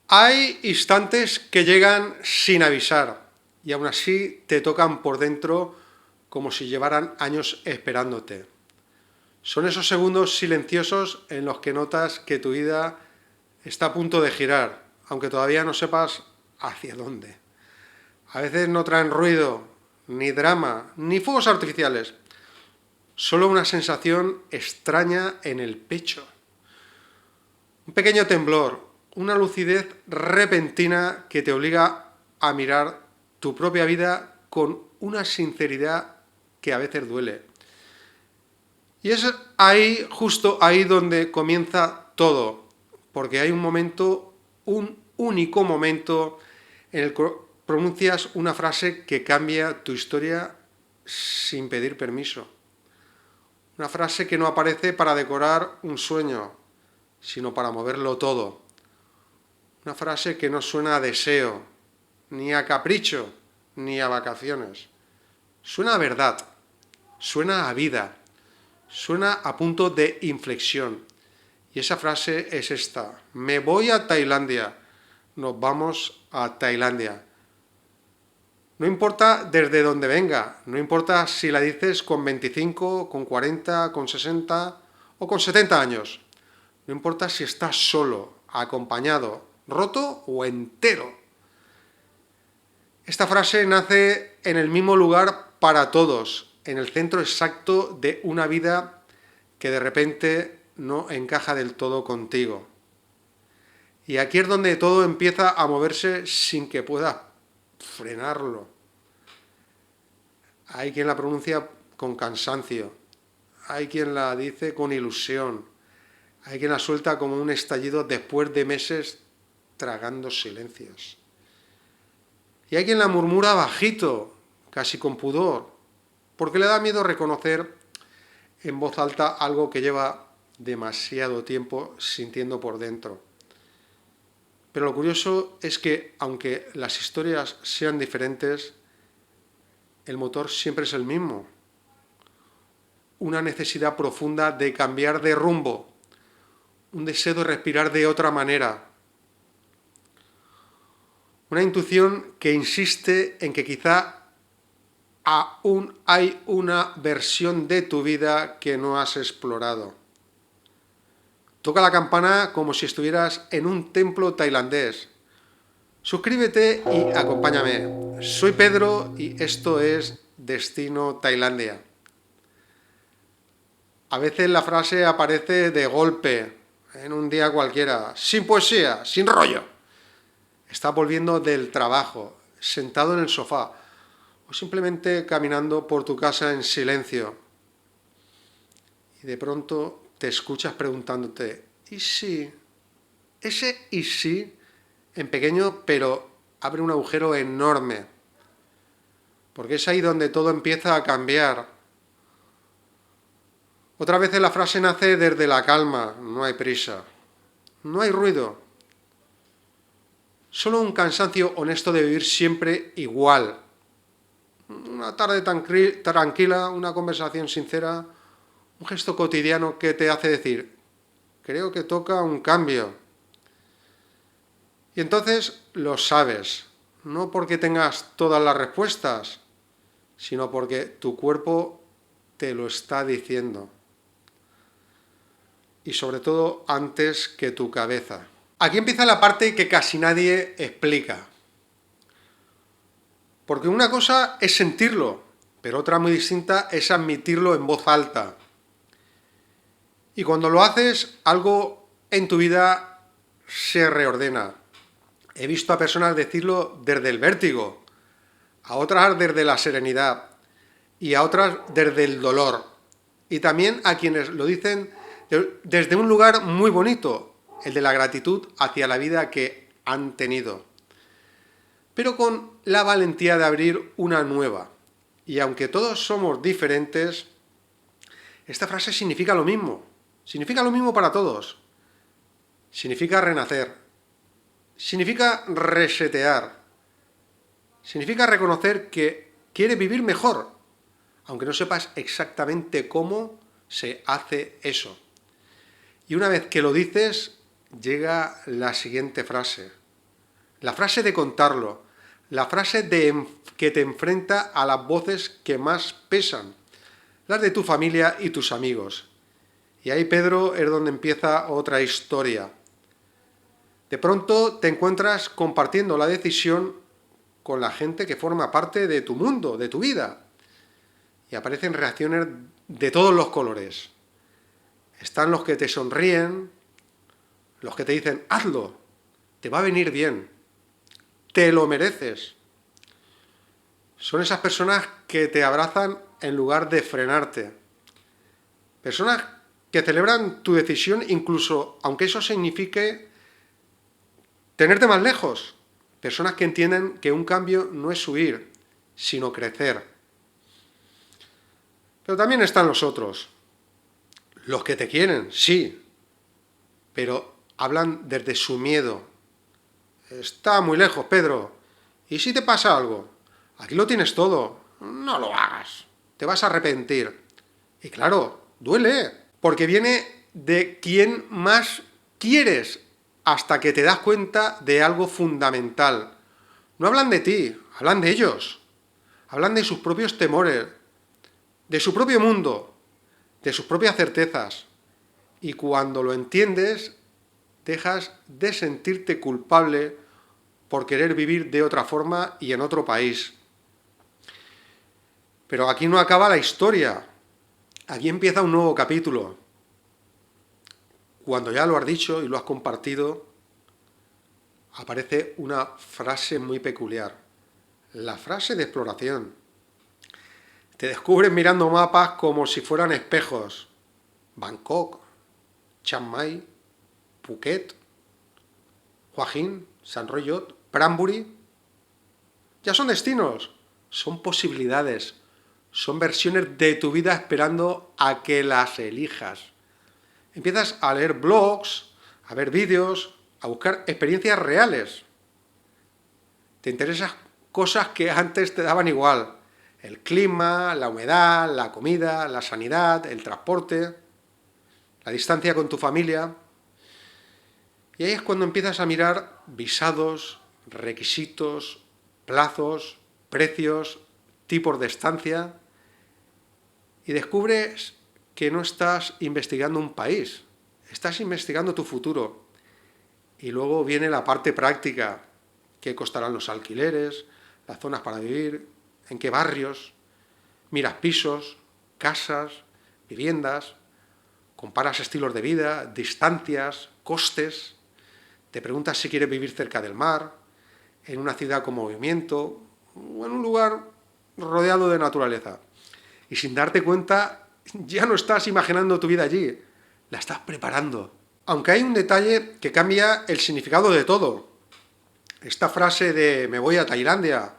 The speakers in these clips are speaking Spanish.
Hay instantes que llegan sin avisar y aún así te tocan por dentro como si llevaran años esperándote. Son esos segundos silenciosos en los que notas que tu vida está a punto de girar, aunque todavía no sepas hacia dónde. A veces no traen ruido, ni drama, ni fuegos artificiales, solo una sensación extraña en el pecho. Un pequeño temblor, una lucidez repentina que te obliga a mirar tu propia vida con una sinceridad que a veces duele. Y es ahí, justo ahí donde comienza todo, porque hay un momento, un único momento en el que pronuncias una frase que cambia tu historia sin pedir permiso. Una frase que no aparece para decorar un sueño, sino para moverlo todo. Una frase que no suena a deseo, ni a capricho, ni a vacaciones. Suena a verdad, suena a vida, suena a punto de inflexión. Y esa frase es esta: me voy a Tailandia, nos vamos a Tailandia. No importa desde dónde venga, no importa si la dices con 25, con 40, con 60 o con 70 años. No importa si estás solo, acompañado, roto o entero. Esta frase nace en el mismo lugar para todos, en el centro exacto de una vida que de repente no encaja del todo contigo. Y aquí es donde todo empieza a moverse sin que puedas frenarlo. Hay quien la pronuncia con cansancio, hay quien la dice con ilusión, hay quien la suelta como un estallido después de meses tragando silencios. Y hay quien la murmura bajito, casi con pudor, porque le da miedo reconocer en voz alta algo que lleva demasiado tiempo sintiendo por dentro. Pero lo curioso es que, aunque las historias sean diferentes, el motor siempre es el mismo. Una necesidad profunda de cambiar de rumbo, un deseo de respirar de otra manera, una intuición que insiste en que quizá aún hay una versión de tu vida que no has explorado. Toca la campana como si estuvieras en un templo tailandés. Suscríbete y acompáñame. Soy Pedro y esto es Destino Tailandia. A veces la frase aparece de golpe, en un día cualquiera, sin poesía, sin rollo. Estás volviendo del trabajo, sentado en el sofá o simplemente caminando por tu casa en silencio. Y de pronto te escuchas preguntándote, ¿y si? Ese y si, en pequeño, pero abre un agujero enorme. Porque es ahí donde todo empieza a cambiar. Otra vez la frase nace desde la calma, no hay prisa, no hay ruido. Solo un cansancio honesto de vivir siempre igual. Una tarde tranquila, una conversación sincera, un gesto cotidiano que te hace decir, creo que toca un cambio. Y entonces lo sabes, no porque tengas todas las respuestas, sino porque tu cuerpo te lo está diciendo. Y sobre todo antes que tu cabeza. Aquí empieza la parte que casi nadie explica. Porque una cosa es sentirlo, pero otra muy distinta es admitirlo en voz alta. Y cuando lo haces, algo en tu vida se reordena. He visto a personas decirlo desde el vértigo, a otras desde la serenidad y a otras desde el dolor. Y también a quienes lo dicen desde un lugar muy bonito, el de la gratitud hacia la vida que han tenido, pero con la valentía de abrir una nueva. Y aunque todos somos diferentes, esta frase significa lo mismo para todos. Significa renacer, significa resetear, significa reconocer que quieres vivir mejor, aunque no sepas exactamente cómo se hace eso. Y una vez que lo dices, llega la siguiente frase. la frase de contarlo, la frase que te enfrenta a las voces que más pesan, las de tu familia y tus amigos. Y ahí, Pedro, es donde empieza otra historia. De pronto te encuentras compartiendo la decisión con la gente que forma parte de tu mundo, de tu vida. Y aparecen reacciones de todos los colores. Están los que te sonríen, los que te dicen, hazlo, te va a venir bien, te lo mereces. Son esas personas que te abrazan en lugar de frenarte. Personas que celebran tu decisión incluso aunque eso signifique tenerte más lejos. Personas que entienden que un cambio no es huir, sino crecer. Pero también están los otros. Los que te quieren, sí, pero hablan desde su miedo. Está muy lejos, Pedro. ¿Y si te pasa algo? Aquí lo tienes todo. No lo hagas. Te vas a arrepentir. Y claro, duele, porque viene de quien más quieres hasta que te das cuenta de algo fundamental. No hablan de ti, hablan de ellos. Hablan de sus propios temores, de su propio mundo, de sus propias certezas. Y cuando lo entiendes, dejas de sentirte culpable por querer vivir de otra forma y en otro país. Pero aquí no acaba la historia. Aquí empieza un nuevo capítulo. Cuando ya lo has dicho y lo has compartido, aparece una frase muy peculiar. La frase de exploración. Te descubres mirando mapas como si fueran espejos. Bangkok, Chiang Mai, Phuket, Hua Hin, San Royot, Prambury. Ya son destinos, son posibilidades, son versiones de tu vida esperando a que las elijas. Empiezas a leer blogs, a ver vídeos, a buscar experiencias reales. Te interesan cosas que antes te daban igual. El clima, la humedad, la comida, la sanidad, el transporte, la distancia con tu familia. Y ahí es cuando empiezas a mirar visados, requisitos, plazos, precios, tipos de estancia, y descubres que no estás investigando un país, estás investigando tu futuro. Y luego viene la parte práctica, qué costarán los alquileres, las zonas para vivir, en qué barrios, miras pisos, casas, viviendas, comparas estilos de vida, distancias, costes, te preguntas si quieres vivir cerca del mar, en una ciudad con movimiento o en un lugar rodeado de naturaleza. Y sin darte cuenta, ya no estás imaginando tu vida allí, la estás preparando. Aunque hay un detalle que cambia el significado de todo. Esta frase de me voy a Tailandia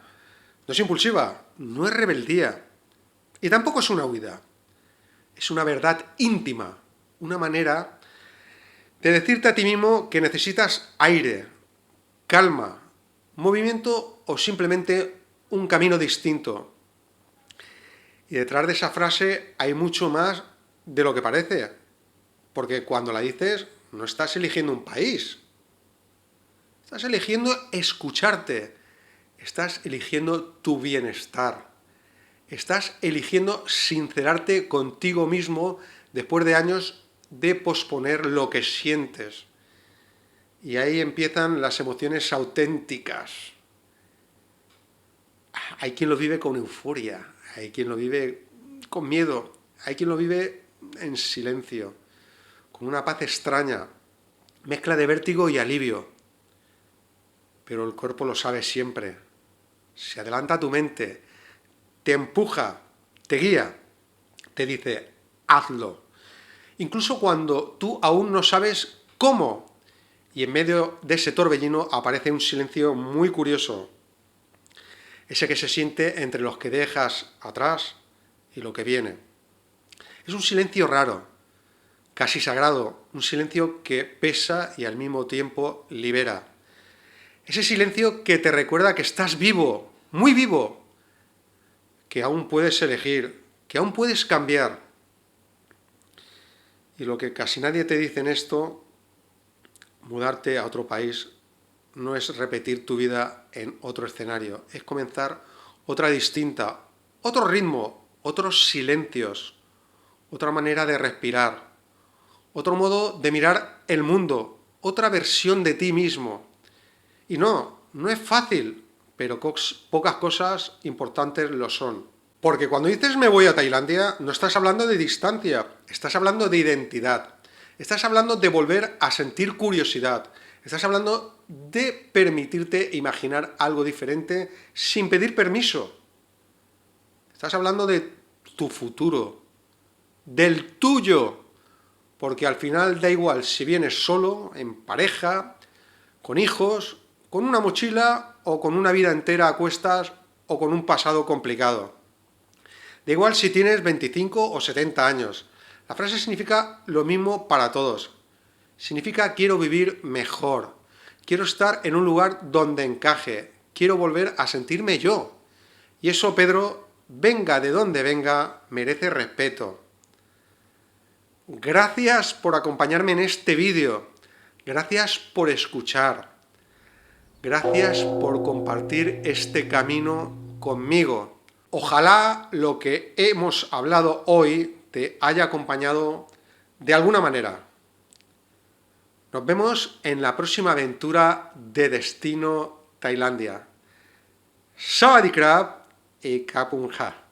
no es impulsiva, no es rebeldía y tampoco es una huida. Es una verdad íntima, una manera de decirte a ti mismo que necesitas aire, calma, movimiento o simplemente un camino distinto. Y detrás de esa frase hay mucho más de lo que parece, porque cuando la dices no estás eligiendo un país, estás eligiendo escucharte, estás eligiendo tu bienestar, estás eligiendo sincerarte contigo mismo después de años de posponer lo que sientes. Y ahí empiezan las emociones auténticas. Hay quien lo vive con euforia, hay quien lo vive con miedo, hay quien lo vive en silencio, con una paz extraña, mezcla de vértigo y alivio. Pero el cuerpo lo sabe siempre. Se adelanta a tu mente, te empuja, te guía, te dice, hazlo. Incluso cuando tú aún no sabes cómo. Y en medio de ese torbellino aparece un silencio muy curioso. Ese que se siente entre los que dejas atrás y lo que viene. Es un silencio raro, casi sagrado, un silencio que pesa y al mismo tiempo libera. Ese silencio que te recuerda que estás vivo, muy vivo, que aún puedes elegir, que aún puedes cambiar. Y lo que casi nadie te dice en esto, mudarte a otro país no es repetir tu vida en otro escenario, es comenzar otra distinta, otro ritmo, otros silencios, otra manera de respirar, otro modo de mirar el mundo, otra versión de ti mismo. Y no es fácil, pero pocas cosas importantes lo son. Porque cuando dices me voy a Tailandia, no estás hablando de distancia, estás hablando de identidad, estás hablando de volver a sentir curiosidad, estás hablando de permitirte imaginar algo diferente sin pedir permiso. Estás hablando de tu futuro, del tuyo, porque al final da igual si vienes solo, en pareja, con hijos, con una mochila o con una vida entera a cuestas o con un pasado complicado. Da igual si tienes 25 o 70 años. La frase significa lo mismo para todos. Significa quiero vivir mejor, quiero estar en un lugar donde encaje, quiero volver a sentirme yo. Y eso, Pedro, venga de donde venga, merece respeto. Gracias por acompañarme en este vídeo. Gracias por escuchar. Gracias por compartir este camino conmigo. Ojalá lo que hemos hablado hoy te haya acompañado de alguna manera. Nos vemos en la próxima aventura de Destino Tailandia. Sawadee krap y Kapun Ha.